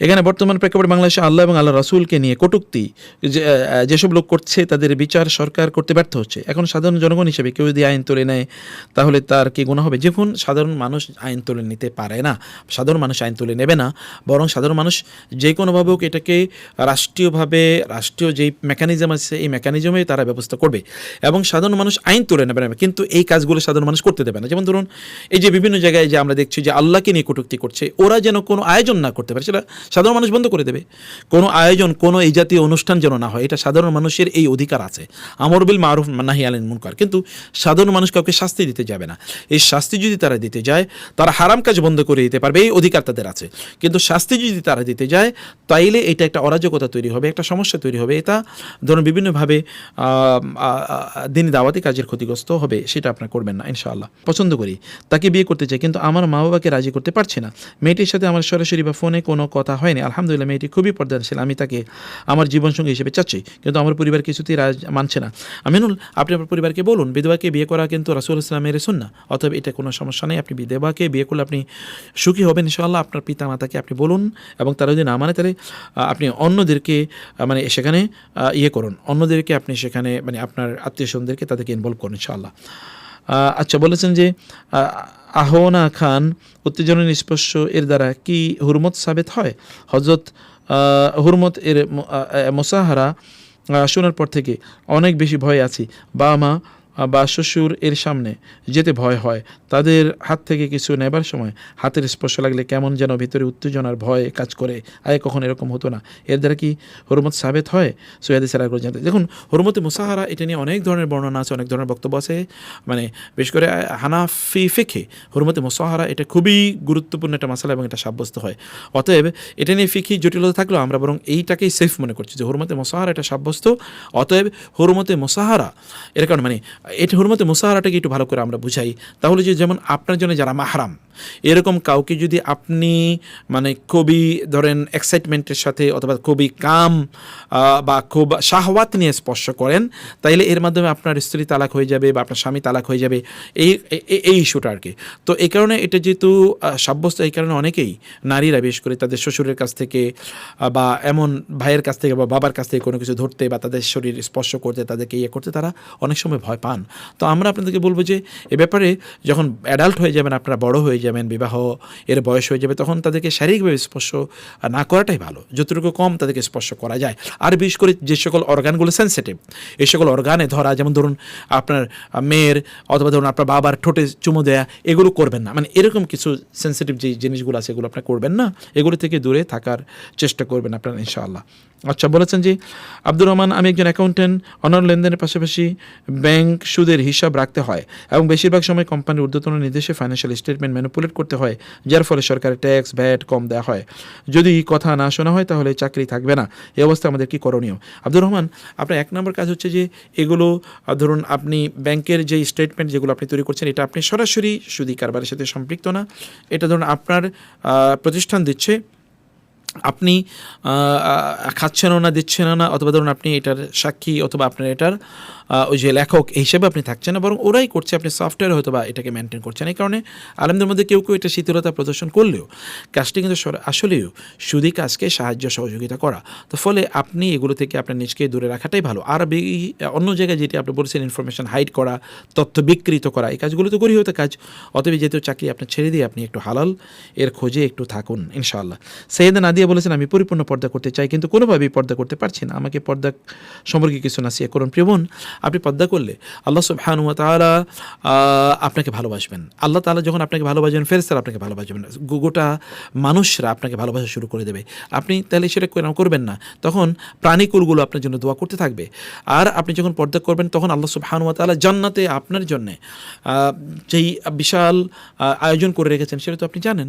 এখানে বর্তমান প্রেক্ষাপটে বাংলাদেশে আল্লাহ এবং আল্লাহ রাসূলকে নিয়ে কটূক্তি যেসব লোক করছে তাদের বিচার সরকার করতে ব্যর্থ হচ্ছে। এখন সাধারণ জনগণ হিসেবে কেউ যদি আইন তুলে নেয় তাহলে তার কি গুনাহ হবে? যখন সাধারণ মানুষ আইন তুলে নিতে পারে না, সাধারণ মানুষ আইন তুলে নেবে না, বরং সাধারণ মানুষ যে কোনোভাবে হোক এটাকে রাষ্ট্রীয়ভাবে রাষ্ট্রীয় যেই মেকানিজম আছে এই মেকানিজমে তারা ব্যবস্থা করবে এবং সাধারণ মানুষ আইন তুলে নেবে না, কিন্তু এই কাজগুলো সাধারণ মানুষ করতে দেবে না। যেমন ধরুন এই যে বিভিন্ন জায়গায় যে আমরা দেখছি যে আল্লাহকে নিয়ে কটূক্তি করছে, ওরা যেন কোনো আয়োজন না করতে পারে, সেটা সাধারণ মানুষ বন্ধ করে দেবে। কোনো আয়োজন, কোনো এই জাতীয় অনুষ্ঠান যেন না হয়, এটা সাধারণ মানুষের এই অধিকার আছে। আমর বিল মারুফ নাহি আনিল মুনকার। কিন্তু সাধারণ মানুষ কাউকে শাস্তি দিতে যাবে না। এই শাস্তি যদি তারা দিতে যায়, তারা হারাম কাজ বন্ধ করে দিতে পারবে, এই অধিকার তাদের আছে। কিন্তু শাস্তি যদি তারা দিতে যায় তাইলে এটা একটা অরাজকতা তৈরি হবে, একটা সমস্যা তৈরি হবে। এটা ধরুন বিভিন্নভাবে দিনী দাওয়াতি কাজের ক্ষতিগ্রস্ত হবে, সেটা আপনারা করবেন না ইনশাআল্লাহ। পছন্দ করি, তাকে বিয়ে করতে চাই, কিন্তু আমার মা বাবাকে রাজি করতে পারছি না। মেয়েটির সাথে আমার সরাসরি বা ফোনে কোনো কথা হয়নি। আলহামদুলিল্লাহ মেয়েটি খুবই পর্দাশীল, আমি তাকে আমার জীবনসঙ্গী হিসেবে চাচ্ছি, কিন্তু আমার পরিবার কিছুতেই মানছে না। আমিনুল, আপনি আপনার পরিবারকে বলুন বিধবাকে বিয়ে করা কিন্তু রাসূল ইসলামের সুন্নাহ, অতএব এটা কোনো সমস্যা নেই। আপনি বিধবাকে বিয়ে করলে আপনি সুখী হবেন ইনশাআল্লাহ। আপনার পিতা মাতাকে আপনি বলুন, এবং তারা যদি না মানে তাহলে আপনি অন্যদেরকে মানে সেখানে ইয়ে করুন, অন্যদেরকে আপনি সেখানে মানে আপনার আত্মীয় স্বজনদেরকে তাদেরকে ইনভলভ করুন ইনশাআল্লাহ। আচ্ছা, বলেছেন যে আহওয়ানা খান উত্তেজনা নিষ্পর্শ এর দ্বারা কি হুরমত সাবেত হয়? হযরত হুরমত এর মুসাহারা শোনার পর থেকে অনেক বেশি ভয় আছি। বাবা মা বা শ্বশুর এর সামনে যেতে ভয় হয়। তাদের হাত থেকে কিছু নেবার সময় হাতের স্পর্শ লাগলে কেমন যেন ভিতরে উত্তেজনার ভয় কাজ করে। আগে কখন এরকম হতো না। এর দ্বারা কি হুরমত সাবেত হয়? সৈয়দ সারা করে জানতে। দেখুন, হুরমতে মুসাহারা এটা নিয়ে অনেক ধরনের বর্ণনা আছে, অনেক ধরনের বক্তব্য আছে। মানে বিশেষ করে হানাফি ফিকহে হুরমতে মুসাহারা এটা খুবই গুরুত্বপূর্ণ একটা মাসালা এবং এটা সাব্যস্ত হয়। অতএব এটা নিয়ে ফিকহি জটিলতা থাকলেও আমরা বরং এইটাকেই সেফ মনে করছি যে হুরমতে মুসাহারা এটা সাব্যস্ত। অতএব হুরমতে মুসাহারা এর কারণ মানে এটা হুরমতে মুসাহারাটাকে একটু ভালো করে আমরা বুঝাই, তাহলে যে যেমন আপনার জন্য যারা মাহরাম এরকম কাউকে যদি আপনি মানে খুবই ধরেন এক্সাইটমেন্টের সাথে অথবা খুবই কাম বা খুব শাহওয়াত নিয়ে স্পর্শ করেন, তাইলে এর মাধ্যমে আপনার স্ত্রী তালাক হয়ে যাবে বা আপনার স্বামী তালাক হয়ে যাবে, এই ইস্যুটা আর কি। তো এই কারণে এটা যেহেতু সাব্যস্ত, এই কারণে অনেকেই নারীরা বিশেষ করে তাদের শ্বশুরের কাছ থেকে বা এমন ভাইয়ের কাছ থেকে বা বাবার কাছ থেকে কোনো কিছু ধরতে বা তাদের শরীর স্পর্শ করতে, তাদেরকে ইয়ে করতে তারা অনেক সময় ভয় পান। তো আমরা আপনাদেরকে বলবো যে এ ব্যাপারে যখন অ্যাডাল্ট হয়ে যাবেন, আপনারা বড় হয়ে যাবেন, বিবাহ এর বয়স হয়ে যাবে, তখন তাদেরকে শারীরিকভাবে স্পর্শ না করাটাই ভালো, যতটুকু কম তাদেরকে স্পর্শ করা যায়। আর বিশেষ করে যে সকল অর্গানগুলো সেন্সিটিভ, এই সকল অর্গানে ধরা, যেমন ধরুন আপনার মেয়ের অথবা ধরুন আপনার বাবার ঠোঁটে চুমু দেয়া, এগুলো করবেন না। মানে এরকম কিছু সেন্সিটিভ যে জিনিসগুলো আছে এগুলো আপনার করবেন না, এগুলো থেকে দূরে থাকার চেষ্টা করবেন আপনারা ইনশাআল্লাহ। আচ্ছা, বলেছেন যে আব্দুর রহমান, আমি একজন অ্যাকাউন্টেন্ট। অন্য লেনদেনের পাশাপাশি ব্যাংক সুদের হিসাব রাখতে হয় এবং বেশিরভাগ সময় কোম্পানির ঊর্ধ্বতন নির্দেশে ফাইন্যান্সিয়াল স্টেটমেন্ট ম্যানিপুলেট করতে হয়, যার ফলে সরকারের ট্যাক্স ভ্যাট কম দেওয়া হয়। যদি কথা না শোনা হয় তাহলে চাকরি থাকবে না। এই অবস্থায় আমাদের কি করণীয়? আব্দুর রহমান, আপনার এক নম্বর কাজ হচ্ছে যে এগুলো ধরুন আপনি ব্যাংকের যে স্টেটমেন্ট যেগুলো আপনি তৈরি করছেন, এটা আপনি সরাসরি সুদী কারবারের সাথে সম্পৃক্ত না। এটা ধরুন আপনার প্রতিষ্ঠান দিচ্ছে, আপনি খাচ্ছেনও না, দিচ্ছেনও না, অথবা ধরুন আপনি এটার সাক্ষী অথবা আপনার এটার ওই যে লেখক এই হিসেবে আপনি থাকছেন না, বরং ওরাই করছে, আপনি সফটওয়্যার হয়তো বা এটাকে মেনটেন করছেন। এই কারণে আলেমদের মধ্যে কেউ কেউ এটা শিথিলতা প্রদর্শন করলেও কাজটি কিন্তু আসলেও সুদী কাজকে সাহায্য সহযোগিতা করা। তো ফলে আপনি এগুলো থেকে আপনার নিজকে দূরে রাখাটাই ভালো। আর অন্য জায়গায় যেটি আপনি বলছেন ইনফরমেশন হাইড করা, তথ্য বিকৃত করা, এই কাজগুলো তো গরিহত কাজ। অতএব যেহেতু চাকরি আপনার ছেড়ে দিয়ে আপনি একটু হালাল এর খোঁজে একটু থাকুন ইনশাআল্লাহ। সৈয়দা নাদিয়া বলেছেন, আমি পরিপূর্ণ পর্দা করতে চাই কিন্তু কোনোভাবেই পর্দা করতে পারছি না, আমাকে পর্দা সম্পর্কে কিছু নাসিহত করুন। প্রিয় বোন, আপনি পর্দা করলে আল্লাহ সুবহানাহু ওয়া তাআলা আপনাকে ভালোবাসবেন। আল্লাহ তাআলা যখন আপনাকে ভালোবাসবেন, ফেরেশতারা আপনাকে ভালোবাসবেন, গোটা মানুষরা আপনাকে ভালোবাসা শুরু করে দেবে। আপনি তাহলে সেটা করবেন না, তখন প্রাণীকুলগুলো আপনার জন্য দোয়া করতে থাকবে। আর আপনি যখন পর্দা করবেন তখন আল্লাহ সুবহানাহু ওয়া তাআলা জান্নাতে আপনার জন্য যেই বিশাল আয়োজন করে রেখেছেন সেটা তো আপনি জানেন।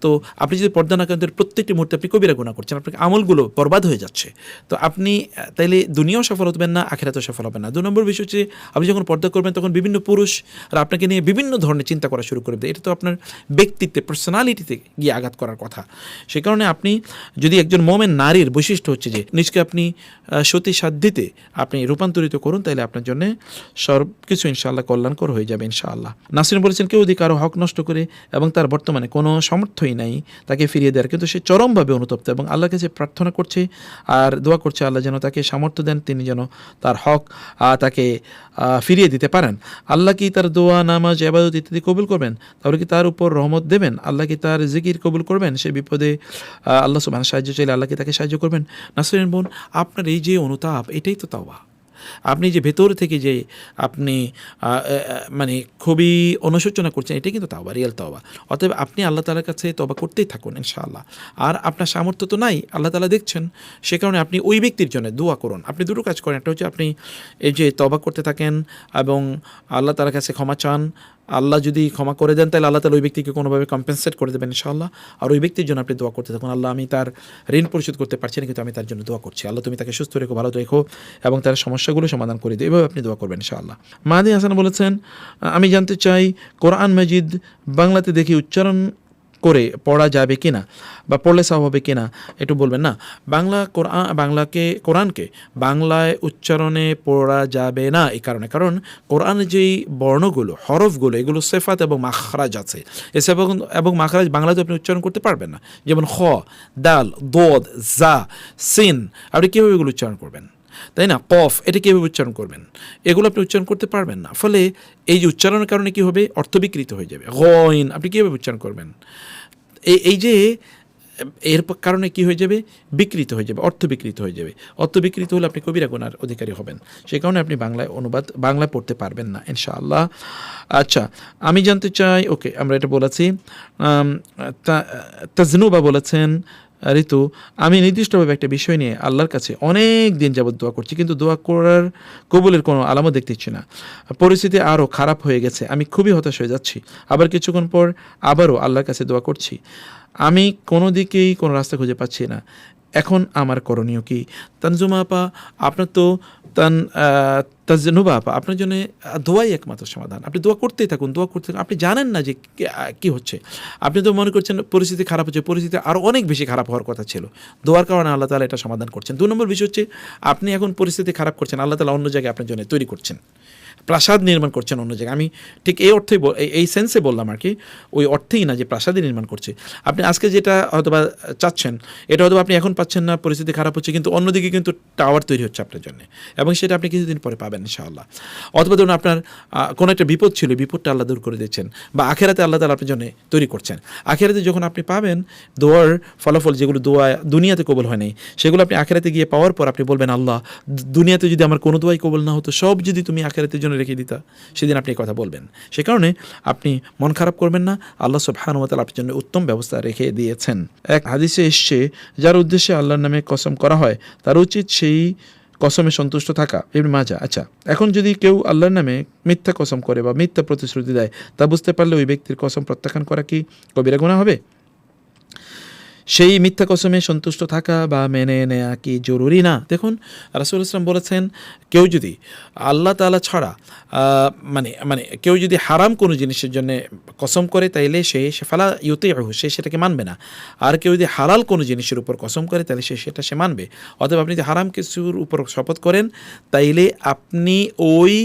তো আপনি যদি পর্দা না করেন, প্রত্যেকটি মুহূর্তে আপনি কবিরা গুনাহ করছেন, আপনার আমলগুলো বরবাদ হয়ে যাচ্ছে। তো আপনি তাইলে দুনিয়াও সফল হবেন না, আখিরাতেও সফল হবেন না। 2 নম্বর বিষয় হচ্ছে, আপনি যখন পর্দা করবেন তখন বিভিন্ন পুরুষরা আপনাকে নিয়ে বিভিন্ন ধরনের চিন্তা করা শুরু করে দেয়। এটা তো আপনার ব্যক্তিত্বে, পার্সোনালিটিতে গিয়ে আঘাত করার কথা। সে কারণে আপনি যদি একজন মোমেন নারীর বৈশিষ্ট্য হচ্ছে যে নিজকে আপনি সতী সাধ্যিতে আপনি রূপান্তরিত করুন, তাহলে আপনার জন্য সব কিছু ইনশাআল্লাহ কল্যাণকর হয়ে যাবে ইনশাআল্লাহ। নাসরিন বলেছেন, কেউ যদি কারো হক নষ্ট করে এবং তার বর্তমানে কোনো সামর্থ্যই নাই তাকে ফিরিয়ে দেওয়ার, কিন্তু সে চরমভাবে অনুতপ্ত এবং আল্লাহর কাছে প্রার্থনা করছে আর দোয়া করছে আল্লাহ যেন তাকে সামর্থ্য দেন, তিনি যেন তার হক তাকে ফিরিয়ে দিতে পারেন। আল্লাহ কি তার দোয়া, নামাজ, ইবাদত ইত্যাদি কবুল করবেন? তাহলে কি তার উপর রহমত দেবেন? আল্লাহ কি তার জিকির কবুল করবেন? সে বিপদে আল্লাহ সুবহানাহু সাহায্য চাইলে আল্লাহ কি তাকে সাহায্য করবেন? নাসরিন বোন, আপনার এই যে অনুতাপ, এটাই তো তাওবা। আপনি যে ভেতর থেকে যে আপনি মানে খুবই অনুশোচনা করছেন, এটাই কিন্তু তাওবা, রিয়েল তাওবা। অতএব আপনি আল্লাহ তাআলার কাছে তওবা করতেই থাকুন ইনশাআল্লাহ। আর আপনার সামর্থ্য তো নাই, আল্লাহ তাআলা দেখছেন, সে কারণে আপনি ওই ব্যক্তির জন্য দোয়া করুন। আপনি দুটো কাজ করেন, একটা হচ্ছে আপনি এই যে তওবা করতে থাকেন এবং আল্লাহ তাআলার কাছে ক্ষমা চান। আল্লাহ যদি ক্ষমা করে দেন তাহলে আল্লাহ তাআলা ওই ব্যক্তিকে কোনোভাবে কম্পেনসেট করে দেবেন ইনশাআল্লাহ। আর ওই ব্যক্তির জন্য আপনি দোয়া করতে থাকুন, আল্লাহ আমি তার ঋণ পরিশোধ করতে পারছি না, কিন্তু আমি তার জন্য দোয়া করছি, আল্লাহ তুমি তাকে সুস্থ রেখো, ভালো রেখো এবং তার সমস্যাগুলো সমাধান করে দিও। এভাবে আপনি দোয়া করবেন ইনশাআল্লাহ। মাহাদি হাসান বলেছেন, আমি জানতে চাই কোরআন মাজিদ বাংলাতে দেখি উচ্চারণ করে পড়া যাবে কিনা বা পড়লে সওয়াব হবে কিনা একটু বলবেন। না, কোরআনকে বাংলায় উচ্চারণে পড়া যাবে না এই কারণে, কারণ কোরআনের যেই বর্ণগুলো, হরফগুলো, এগুলো সেফাত এবং মাখরাজ আছে। এই সেফাত এবং মাখরাজ বাংলাতে আপনি উচ্চারণ করতে পারবেন না। যেমন খ, দাল, দদ, জা, সিন, আপনি কীভাবে এগুলো উচ্চারণ করবেন, তাই না? কফ, এটা কীভাবে উচ্চারণ করবেন? এগুলো আপনি উচ্চারণ করতে পারবেন না। ফলে এই যে উচ্চারণের কারণে কী হবে, অর্থ বিকৃত হয়ে যাবে। গইন আপনি কীভাবে উচ্চারণ করবেন? এই যে এর কারণে কি হয়ে যাবে, বিকৃত হয়ে যাবে, অর্থ বিকৃত হয়ে যাবে। অর্থ বিকৃত হলে আপনি কবিরা গুনার অধিকারী হবেন। সেই কারণে আপনি বাংলায় পড়তে পারবেন না ইনশাআল্লাহ। আচ্ছা, আমি জানতে চাই, ওকে আমরা এটা বলেছি। তাজনুবা বলেছেন, ঋতু, আমি নির্দিষ্টভাবে একটা বিষয় নিয়ে আল্লাহর কাছে অনেক দিন যাবত দোয়া করছি, কিন্তু দোয়া করার কবুলের কোনো আলামত দেখতেছি না। পরিস্থিতি আরও খারাপ হয়ে গেছে, আমি খুবই হতাশ হয়ে যাচ্ছি। আবার কিছুক্ষণ পর আবারও আল্লাহর কাছে দোয়া করছি, আমি কোনো দিকেই কোনো রাস্তা খুঁজে পাচ্ছি না। এখন আমার করণীয় কি? তানজুমা আপা, আপনার তো তাজনুবা আপা, আপনার জন্য দোয়াই একমাত্র সমাধান। আপনি দোয়া করতেই থাকুন, দোয়া করতে থাকুন। আপনি জানেন না যে কি হচ্ছে, আপনি তো মনে করছেন পরিস্থিতি খারাপ হচ্ছে, পরিস্থিতি আরও অনেক বেশি খারাপ হওয়ার কথা ছিল। দোয়ার কারণে আল্লাহ তাআলা এটা সমাধান করছেন। 2 নম্বর বিষয় হচ্ছে, আপনি এখন পরিস্থিতি খারাপ করছেন, আল্লাহ তাআলা অন্য জায়গায় আপনার জন্য তৈরি করছেন, প্রাসাদ নির্মাণ করছেন অন্য জায়গায়। আমি ঠিক এই অর্থেই এই সেন্সে বললাম আর কি, ওই অর্থেই না যে প্রাসাদই নির্মাণ করছে। আপনি আজকে যেটা হয়তোবা চাচ্ছেন, এটা হয়তো আপনি এখন পাচ্ছেন না, পরিস্থিতি খারাপ হচ্ছে, কিন্তু অন্যদিকে কিন্তু টাওয়ার তৈরি হচ্ছে আপনার জন্য, এবং সেটা আপনি কিছুদিন পরে পাবেন ইনশাআল্লাহ। অথবা ধরুন আপনার কোনো একটা বিপদ ছিল, বিপদটা আল্লাহ দূর করে দিচ্ছেন, বা আখেরাতে আল্লাহ তাআলা আপনার জন্য তৈরি করছেন। আখেরাতে যখন আপনি পাবেন দোয়ার ফলাফল, যেগুলো দোয়া দুনিয়াতে কবুল হয় নাই, সেগুলো আপনি আখেরাতে গিয়ে পাওয়ার পর আপনি বলবেন, আল্লাহ, দুনিয়াতে যদি আমার কোনো দোয়াই কবুল না হতো, সব যদি তুমি আখেরাতের জন্য রেখে দিতা, সেদিন আপনি এই কথা বলবেন। সে কারণে আপনি মন খারাপ করবেন না, আল্লাহ সুবহানাহু ওয়া তাআলা আপনার জন্য উত্তম ব্যবস্থা রেখে দিয়েছেন। এক হাদিসে এসছে, যার উদ্দেশ্যে আল্লাহর নামে কসম করা হয় তার উচিত সেই কসমে সন্তুষ্ট থাকা। ইবনে মাজাহ। আচ্ছা, এখন যদি কেউ আল্লাহর নামে মিথ্যা কসম করে বা মিথ্যা প্রতিশ্রুতি দেয়, তা বুঝতে পারলে ওই ব্যক্তির কসম প্রত্যাখ্যান করা কি কবিরা গুনাহ হবে? সেই মিথ্যা কসমে সন্তুষ্ট থাকা বা মেনে নেয়া কি জরুরি না? দেখুন, রাসূলুল্লাহ সাল্লাল্লাহু আলাইহি ওয়াসাল্লাম বলেছেন, কেউ যদি আল্লাহ তাআলা ছাড়া মানে কেউ যদি হারাম কোনো জিনিসের জন্য কসম করে, তাইলে সে ফালা ইউতিহু, সে সেটাকে মানবে না। আর কেউ যদি হালাল কোনো জিনিসের উপর কসম করে, তাহলে সে মানবে। অতএব আপনি যদি হারাম কিছুর উপর শপথ করেন, তাইলে আপনি ওই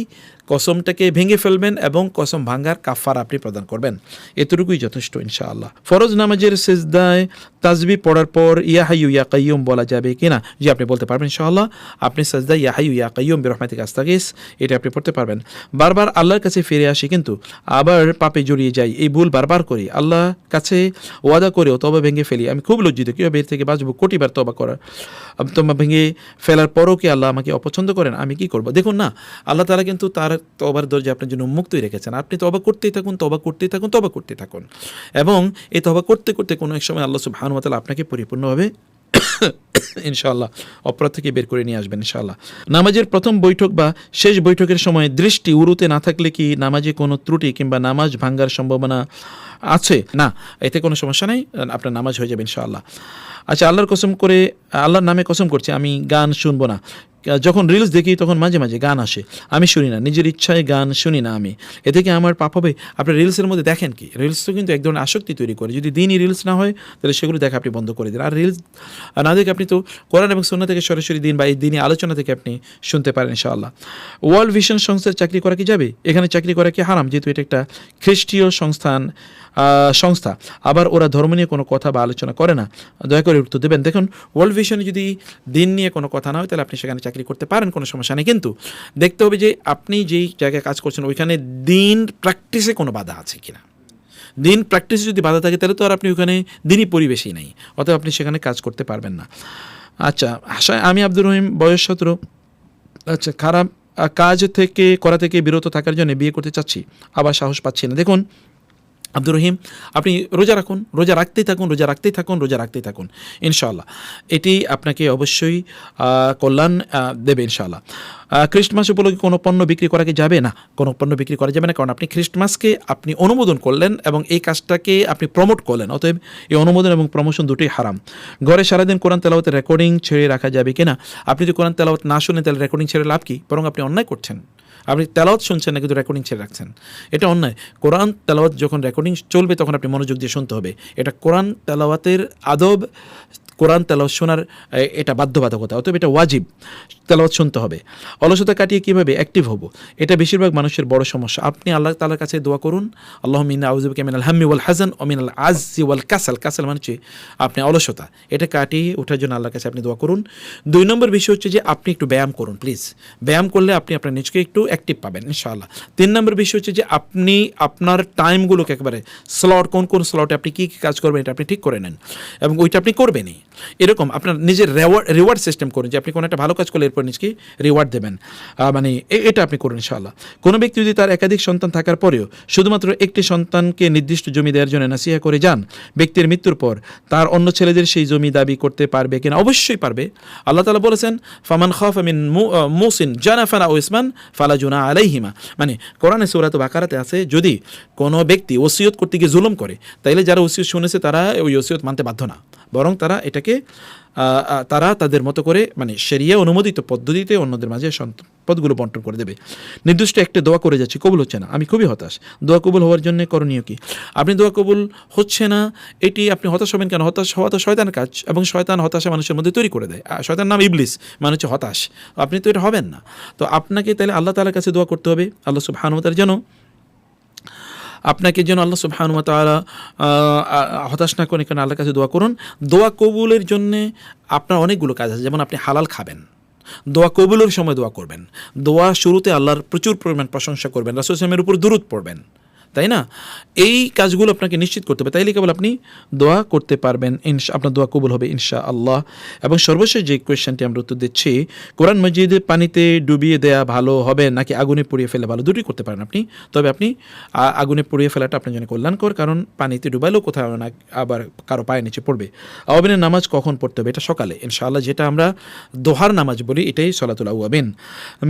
কসমটাকে ভেঙে ফেলবেন এবং কসম ভাঙ্গার কাফারা আপনি প্রদান করবেন। এতটুকুই যথেষ্ট ইনশাআল্লাহ। ফরজ নামাজের সিজদায় তাসবিহ পড়ার পর ইয়া হাইয়ু ইয়া কাইয়ুম বলা যাবে কিনা? জি, আপনি বলতে পারবেন ইনশাআল্লাহ। আপনি সিজদায় ইয়া হাইয়ু ইয়া কাইয়ুম বিরহমাতিকা আস্তাগিস, এটা আপনি পড়তে পারবেন। বারবার আল্লাহর কাছে ফিরে আসি, কিন্তু আবার পাপে জড়িয়ে যাই, এই ভুল বারবার করি। আল্লাহর কাছে ওয়াদা করেও তওবা ভেঙে ফেলি, আমি খুব লজ্জিত। কীভাবে এর থেকে বাঁচবো? কোটিবার তওবা করার, তওবা ভেঙে ফেলার পরও কি আল্লাহ আমাকে অপছন্দ করেন? আমি কি করব? দেখুন না, আল্লাহ তাআলা কিন্তু তার তওবার দরজা আপনার জন্য উন্মুক্তই রেখেছেন। আপনি তওবা করতেই থাকুন, তওবা করতেই থাকুন, তওবা করতে থাকুন, এবং এই তওবা করতে করতে কোনো এক সময় আল্লাহ সুবহানাহু ওয়া তাআলা আপনাকে পরিপূর্ণভাবে ইনশাআল্লাহ অপরাধ থেকে বের করে নিয়ে আসবেন ইনশাআল্লাহ। নামাজের প্রথম বৈঠক বা শেষ বৈঠকের সময় দৃষ্টি উরুতে না থাকলে কি নামাজে কোনো ত্রুটি কিংবা নামাজ ভাঙ্গার সম্ভাবনা আছে? না, এতে কোনো সমস্যা নেই, আপনার নামাজ হয়ে যাবে ইনশাআল্লাহ। আচ্ছা, আল্লাহর নামে কসম করছি, আমি গান শুনবো না, যখন রিলস দেখি তখন মাঝে মাঝে গান আসে, আমি শুনি না, নিজের ইচ্ছায় গান শুনি না আমি, এতে কি আমার পাপ হবে? আপনি রিলসের মধ্যে দেখেন কি, রিলস তো কিন্তু এক ধরনের আসক্তি তৈরি করে। যদি দিনই রিলস না হয় তাহলে সেগুলো দেখা আপনি বন্ধ করে দিন। আর রিলস না দেখে আপনি তো কোরআন এবং সুন্নাহ থেকে সরাসরি দিন বা এই দিনই আলোচনা থেকে আপনি শুনতে পারেন ইনশাআল্লাহ। ওয়ার্ল্ড ভিশন সংস্থার চাকরি করা কি যাবে? এখানে চাকরি করা কি হারাম? যেহেতু এটা একটা খ্রিস্টীয় সংস্থা, আবার ওরা ধর্ম নিয়ে কোনো কথা বা আলোচনা করে না। দয়া করে উত্তর দেবেন। দেখুন, ওয়ার্ল্ড ভিশনে যদি দিন নিয়ে কোনো কথা না হয় তাহলে আপনি সেখানে চাকরি করতে পারেন, কোনো সমস্যা নেই। কিন্তু দেখতে হবে যে আপনি যেই জায়গায় কাজ করছেন ওইখানে দিন প্র্যাকটিসে কোনো বাধা আছে কিনা। দিন প্র্যাকটিসে যদি বাধা থাকে তাহলে তো আর আপনি ওখানে দিনই পরিবেশই নেই, অতএব আপনি সেখানে কাজ করতে পারবেন না। আচ্ছা, আমি আব্দুর রহিম, বয়স 17। আচ্ছা, খারাপ কাজ করা থেকে বিরত থাকার জন্য বিয়ে করতে চাচ্ছি, আবার সাহস পাচ্ছি না। দেখুন আব্দুর রহিম, আপনি রোজা রাখুন, রোজা রাখতেই থাকুন ইনশাআল্লাহ। এটি আপনাকে অবশ্যই কল্যাণ দেবে ইনশাআল্লাহ। খ্রিস্টমাস উপলক্ষে কোনো পণ্য বিক্রি করা কি যাবে? না, কোনো পণ্য বিক্রি করা যাবে না, কারণ আপনি খ্রিস্টমাসকে আপনি অনুমোদন করলেন এবং এই কাজটাকে আপনি প্রমোট করলেন, অতএব এই অনুমোদন এবং প্রমোশন দুটোই হারাম। ঘরে সারাদিন কোরআন তেলাওয়াতের রেকর্ডিং ছেড়ে রাখা যাবে কিনা? আপনি যদি কোরআন তেলাওয়াত না শুনেন তাহলে রেকর্ডিং ছেড়ে লাভ কি? বরং আপনি অন্যায় করছেন। আপনি তেলাওয়াত শুনছেন না কিন্তু রেকর্ডিং ছেড়ে রাখছেন, এটা অন্যায়। কোরআন তেলাওয়াত যখন রেকর্ডিং চলবে তখন আপনি মনোযোগ দিয়ে শুনতে হবে। এটা কোরআন তেলাওয়াতের আদব, কোরআন তেলাওয়াত শোনার এটা বাধ্যবাধকতা, অতএব এটা ওয়াজিব, তেলাওয়াত শুনতে হবে। অলসতা কাটিয়ে কীভাবে অ্যাক্টিভ হব? এটা বেশিরভাগ মানুষের বড় সমস্যা। আপনি আল্লাহ তাআলার কাছে দোয়া করুন, আল্লাহুম্মা ইন্নী আউযু বিকা মিনাল হাম্মি ওয়াল হাযান ওয়া মিনাল আজজি ওয়াল কাসাল। কাসাল মানে হচ্ছে আপনি অলসতা, এটা কাটিয়ে ওঠার জন্য আল্লাহর কাছে আপনি দোয়া করুন। 2 নম্বর বিষয় হচ্ছে যে আপনি একটু ব্যায়াম করুন প্লিজ। ব্যায়াম করলে আপনি আপনার নিজকে একটু অ্যাক্টিভ পাবেন ইনশাআল্লাহ। 3 নম্বর বিষয় হচ্ছে যে আপনি আপনার টাইমগুলোকে একেবারে কোন স্লটে আপনি কী কী কাজ করবেন এটা আপনি ঠিক করে নেন এবং ওইটা আপনি করবেনই। এরকম আপনার নিজের রিওয়ার্ড সিস্টেম করুন, যে আপনি কোনো একটা ভালো কাজ করলে এরপর নিজকে রিওয়ার্ড দেবেন, মানে এটা আপনি করুন ইনশাআল্লাহ। কোনো ব্যক্তি যদি তার একাধিক সন্তান থাকার পরেও শুধুমাত্র একটি সন্তানকে নির্দিষ্ট জমি দেওয়ার জন্য নাসিহা করে যান, ব্যক্তির মৃত্যুর পর তার অন্য ছেলেদের সেই জমি দাবি করতে পারবে কিনা? অবশ্যই পারবে। আল্লাহ তাআলা বলেছেন, ফামান খাফা মিন মুসিন জানাফান আও ইসমান ফালা জুনাহা আলাইহিমা। মানে কোরআনে সূরা বাকারাতে আছে, যদি কোনো ব্যক্তি ওসিয়ত করতে গিয়ে জুলুম করে তাইলে যারা ওসিয়ত শুনেছে তারা ওই ওসিয়ত মানতে বাধ্য না, বরং তারা এটাকে তাদের মতো করে মানে শরিয়া অনুমোদিত পদ্ধতিতে অন্যদের মাঝে সম্পদগুলো বন্টন করে দেবে। নির্দিষ্ট একটা দোয়া করে যাচ্ছি, কবুল হচ্ছে না, আমি খুবই হতাশ। দোয়া কবুল হওয়ার জন্য করণীয় কি? আপনি দোয়া কবুল হচ্ছে না, এটি আপনি হতাশ হবেন কেন? হতাশ হওয়া তো শয়তানের কাজ, এবং শয়তান হতাশা মানুষের মধ্যে তৈরি করে দেয়। শয়তান নাম ইবলিস, মানে হচ্ছে হতাশ। আপনি তো এটা হবেন না। তো আপনাকে তাহলে আল্লাহ তাআলার কাছে দোয়া করতে হবে, আল্লাহ সুবহানাহু ওয়া তাআলা যেন আপনাকে আল্লাহ সুবহানাহু ওয়া তাআলা হতাশ না করে, কারণ আল্লাহর কাছে দোয়া করুন। দোয়া কবুলের জন্যে আপনার অনেকগুলো কাজ আছে, যেমন আপনি হালাল খাবেন, দোয়া কবুলের সময় দোয়া করবেন, দোয়া শুরুতে আল্লাহর প্রচুর পরিমাণ প্রশংসা করবেন, রাসূল সাল্লাল্লাহু আলাইহি ওয়াসাল্লামের উপর দুরূদ পড়বেন, তাই না? এই কাজগুলো আপনাকে নিশ্চিত করতে হবে, তাইলে কেবল আপনি দোয়া করতে পারবেন, আপনার দোয়া কবুল হবে ইনশাআল্লাহ। এবং সর্বশেষ যে কোয়েশ্চেনটি আমরা উত্তর দিচ্ছি, কোরআন মজিদে পানিতে ডুবিয়ে দেয়া ভালো হবে নাকি আগুনে পুড়িয়ে ফেলে ভালো? দুটোই করতে পারেন আপনি, তবে আপনি আগুনে পুড়িয়ে ফেলাটা আপনার জন্য কল্যাণকর, কারণ পানিতে ডুবাইলেও কোথাও না আবার কারো পায়ের নিচে পড়বে। আওয়াবিনের নামাজ কখন পড়তে হবে? এটা সকালে ইনশাআল্লাহ, যেটা আমরা দোহার নামাজ বলি, এটাই সলাতুল আওয়াবিন।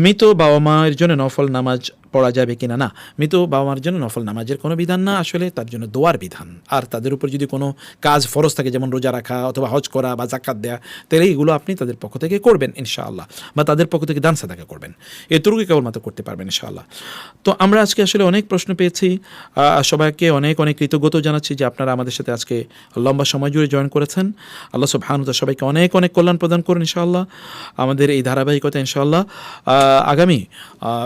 মৃত বাবা মায়ের জন্য নফল নামাজ পড়া যাবে কিনা? না, মৃত বাবা মার জন্য নফল নামাজের কোনো বিধান না, আসলে তার জন্য দোয়ার বিধান। আর তাদের উপর যদি কোনো কাজ ফরজ থাকে, যেমন রোজা রাখা অথবা হজ করা বা যাকাত দেয়া, তাহলে এইগুলো আপনি তাদের পক্ষ থেকে করবেন ইনশাআল্লাহ, বা তাদের পক্ষ থেকে দান সাদাকা করবেন, এতটুকুই কেবলমাত্র করতে পারবেন ইনশাআল্লাহ। তো আমরা আজকে আসলে অনেক প্রশ্ন পেয়েছি, সবাইকে অনেক অনেক কৃতজ্ঞতা জানাচ্ছি যে আপনারা আমাদের সাথে আজকে লম্বা সময় জুড়ে জয়েন করেছেন। আল্লাহ সুবহানাহু ওয়া তাআলা সবাইকে অনেক অনেক কল্যাণ প্রদান করুন ইনশাআল্লাহ। আমাদের এই ধারাবাহিকতা ইনশাআল্লাহ আগামী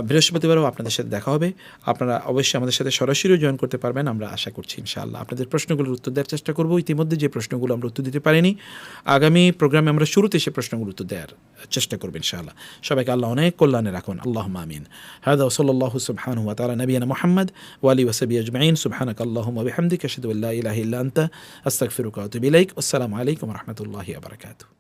বৃহস্পতিবারও আপনাদের সাথে দেখা হবে। আপনারা অবশ্যই আমাদের সাথে সরাসরি জয়েন করতে পারবেন, আমরা আশা করছি ইনশাআল্লাহ। আপনাদের প্রশ্নগুলোর উত্তর দেওয়ার চেষ্টা করব। ইতিমধ্যে যে প্রশ্নগুলো আমরা উত্তর দিতে পারিনি, আগামী প্রোগ্রামে আমরা শুরুতে সে প্রশ্নগুলো উত্তর দেওয়ার চেষ্টা করব ইনশাআল্লাহ। সবাইকে আল্লাহ অনেক কল্যাণে রাখুন, আল্লাহুম্মা আমিন। হাদা ওয়া সাল্লাল্লাহু সুবহানাহু ওয়া তাআলা নবিয়ানা মুহাম্মদ ওয়া আলিহি ওয়া সাহবিহি আজমাইন। সুবহানাকা আল্লাহুম্মা ওয়া বিহামদিকা আশহাদু আল্লা ইলাহা ইল্লা আনতা আস্তাগফিরুকা ওয়া আতুবু ইলাইক। আসসালামু আলাইকুম ওয়া রাহমাতুল্লাহি ওয়া বারাকাতুহু।